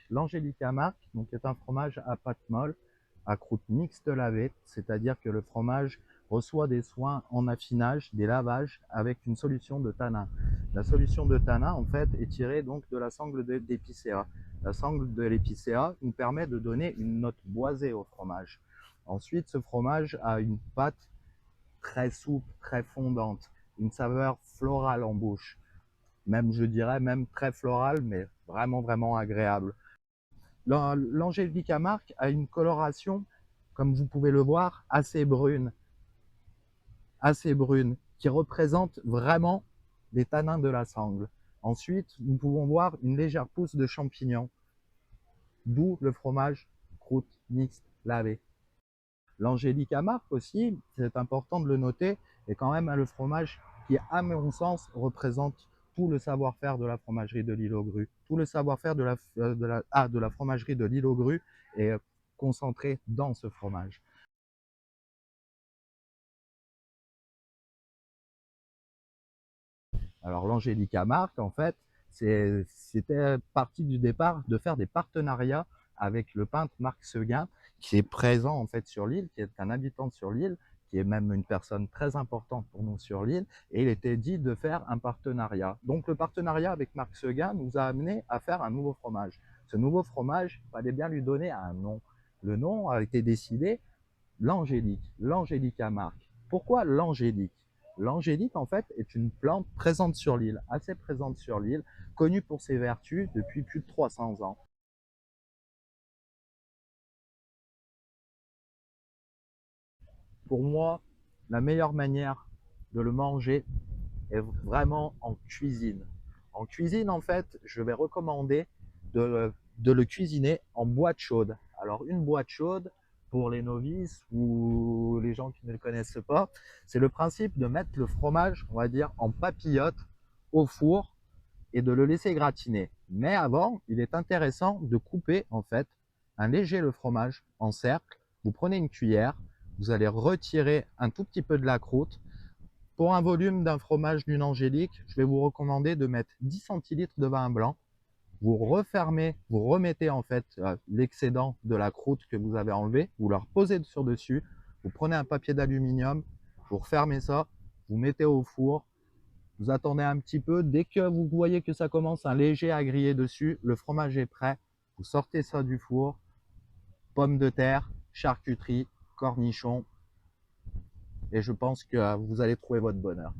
L'Angelica Marque donc, est un fromage à pâte molle, à croûte mixte lavée, c'est-à-dire que le fromage reçoit des soins en affinage, des lavages avec une solution de tanin. La solution de tanin, en fait, est tirée donc de la sangle d'épicéa. La sangle de l'épicéa nous permet de donner une note boisée au fromage. Ensuite, ce fromage a une pâte très souple, très fondante, une saveur florale en bouche. Même, je dirais, même très florale, mais vraiment agréable. L'Angelica Marque a une coloration, comme vous pouvez le voir, assez brune, qui représente vraiment les tanins de la sangle. Ensuite, nous pouvons voir une légère pousse de champignons, d'où le fromage croûte mixte lavé. L'Angelica Marque aussi, c'est important de le noter, est quand même le fromage qui, à mon sens, représente tout le savoir-faire de la fromagerie de l'Île aux Grues. Tout le savoir-faire de la fromagerie de l'Île aux Grues est concentré dans ce fromage. Alors l'Angelica Marque, en fait, c'était parti du départ de faire des partenariats avec le peintre Marc Seguin, qui est présent en fait sur l'île, qui est un habitant sur l'île, qui est même une personne très importante pour nous sur l'île, et il était dit de faire un partenariat. Donc le partenariat avec Marc Seguin nous a amené à faire un nouveau fromage. Ce nouveau fromage, il fallait bien lui donner un nom. Le nom a été décidé, l'Angélique, l'Angelica Marque. Pourquoi l'Angélique? L'Angélique, en fait, est une plante présente sur l'île, assez présente sur l'île, connue pour ses vertus depuis plus de 300 ans. Pour moi, la meilleure manière de le manger est vraiment en cuisine. En cuisine, en fait, je vais recommander de le cuisiner en boîte chaude. Alors, une boîte chaude, pour les novices ou les gens qui ne le connaissent pas, c'est le principe de mettre le fromage, on va dire, en papillote au four et de le laisser gratiner. Mais avant, il est intéressant de couper, en fait, un léger le fromage en cercle. Vous prenez une cuillère, vous allez retirer un tout petit peu de la croûte. Pour un volume d'un fromage d'une angélique, je vais vous recommander de mettre 10 centilitres de vin blanc. Vous refermez, vous remettez en fait l'excédent de la croûte que vous avez enlevé, vous le reposez sur dessus, vous prenez un papier d'aluminium, vous refermez ça, vous mettez au four, vous attendez un petit peu, dès que vous voyez que ça commence un léger à griller dessus, le fromage est prêt, vous sortez ça du four, pommes de terre, charcuterie, cornichons, et je pense que vous allez trouver votre bonheur.